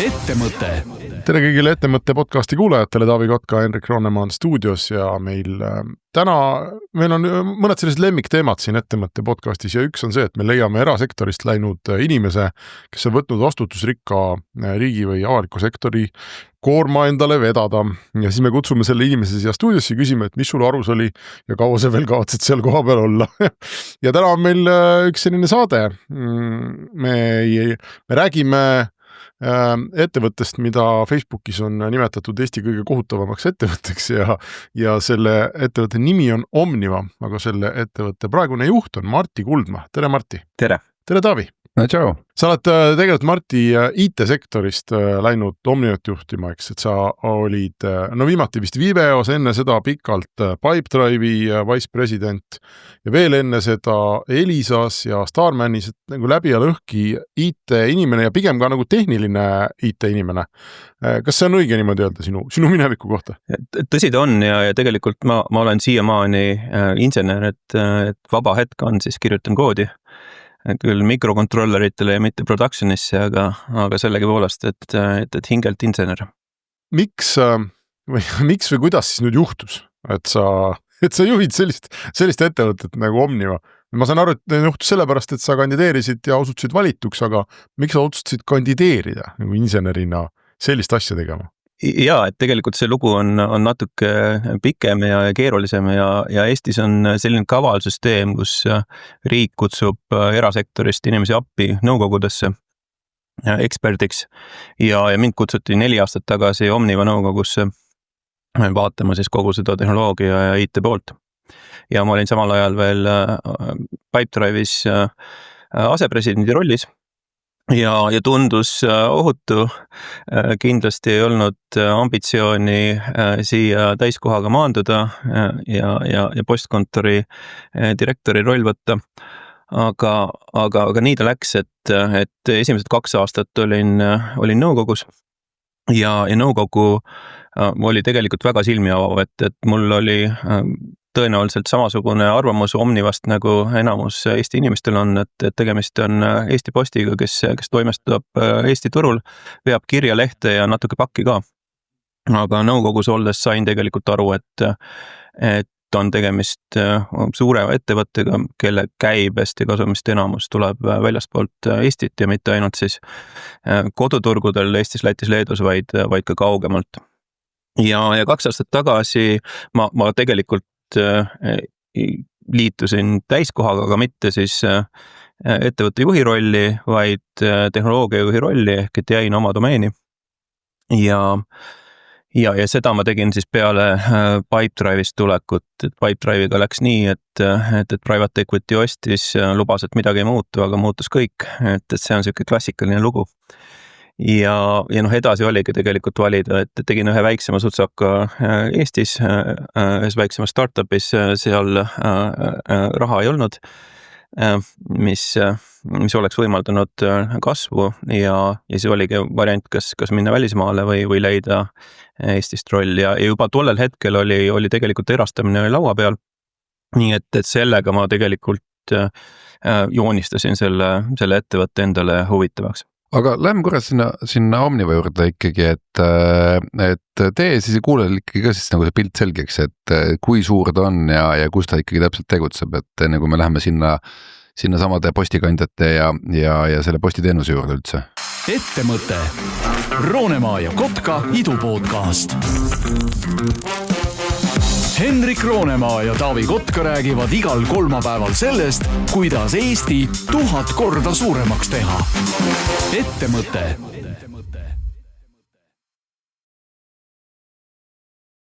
Ettemõte. Tere kõigile Ettemõtte podcasti kuulajatele, Taavi Kotka, Henrik Roonemaa on stuudios ja meil on mõned sellised lemmikteemad siin Ettemõtte podcastis ja üks on see, et me leiame erasektorist läinud inimese, kes on võtnud vastutusrikka riigi või avaliku sektori koorma endale vedada ja siis me kutsume selle inimese siia stuudiosse ja küsime, et mis sul arus oli ja kaua see veel kavatsed seal koha peal olla. Ja täna on meil üks selline saade. Me räägime ettevõttest, mida Facebookis on nimetatud Eesti kõige kohutavamaks ettevõtteks ja selle ettevõtte nimi on Omniva, aga selle ettevõtte praegune juht on Martti Kuldma. Tere, Martti! Tere! Tere, Taavi! No tšau! Sa oled tegelikult Martti IT-sektorist läinud Omnivat juhtima, eks, et sa olid viimati vist Viveos, enne seda pikalt Pipedrive'i vice president ja veel enne seda Elisas ja Starmanis, et nagu läbi ja lõhki IT-inimene ja pigem ka nagu tehniline IT-inimene. Kas see on õige niimoodi öelda sinu mineviku kohta? Tõsi ta on ja tegelikult ma olen siiamaani insener, et vaba hetk on, siis kirjutan koodi. Et küll mikrokontrolleritele ja mitte productionisse, aga sellegi poolest, et hingelt insener. Miks või kuidas siis nüüd juhtus, et sa juhid sellist ettevõtet nagu Omniva? Ma saan aru, et juhtus sellepärast, et sa kandideerisid ja osutusid valituks, aga miks sa otsustasid kandideerida nagu insenerina sellist asja tegema? Jaa, et tegelikult see lugu on natuke pikem ja keerulisem ja Eestis on selline kavalsüsteem, kus riik kutsub erasektorist inimesi appi nõukogudesse eksperdiks ja mind kutsuti 4 aastat tagasi Omniva nõukogusse vaatama siis kogu seda tehnoloogia ja IT poolt. Ja ma olin samal ajal veel Pipedrive'is asepresidendi rollis. Ja tundus ohutu, kindlasti ei olnud ambitsiooni siia täiskohaga maanduda ja postkontori direktori roll võtta. Aga nii ta läks, et esimesed 2 aastat olin nõukogus ja nõukogu oli tegelikult väga silmi avav, et mul oli tõenäoliselt samasugune arvamus Omnivast nagu enamus Eesti inimestel on, et tegemist on Eesti Postiga, kes toimestab Eesti turul, veab kirjalehte ja natuke pakki ka. Aga nõukogus olles sain tegelikult aru, et on tegemist suure ettevõttega, kelle käibest ja kasumist enamus tuleb väljastpoolt Eestit ja mitte ainult siis koduturgudel Eestis, Lätis, Leedus, vaid ka kaugemalt. Ja 2 aastat tagasi ma tegelikult liitusin täiskohaga, aga mitte siis ettevõtte juhi rolli, vaid tehnoloogia juhi rolli, ehk et jäin oma domeeni. Ja seda ma tegin siis peale Pipedrive'ist tulekut, et Pipedrive'iga läks nii, et private equity ostis, lubas, et midagi ei muutu, aga muutus kõik, et see on selline klassikaline lugu. Ja edasi oligi tegelikult valida, et tegin ühe väiksema sutsaka Eestis, ühes väiksema startupis, seal raha ei olnud, mis oleks võimaldanud kasvu ja siis oligi variant, kas minna välismaale või leida Eestist roll ja juba tollel hetkel oli tegelikult erastamine laua peal, nii et sellega ma tegelikult joonistasin selle ettevõtte endale huvitavaks. Aga lähme korra sinna Omniva juurde ikkagi, et tee siis kuulajal ikkagi ka siis nagu see pilt selgeks, et kui suur ta on ja kus ta ikkagi täpselt tegutseb, et enne kui me läheme sinna samade postikandjate ja selle postiteenuse juurde üldse. Ettemõte. Roonemaa ja Kotka idupodcast. Henrik Roonemaa ja Taavi Kotka räägivad igal kolmapäeval sellest, kuidas Eesti 1000 korda suuremaks teha. Ettemõte.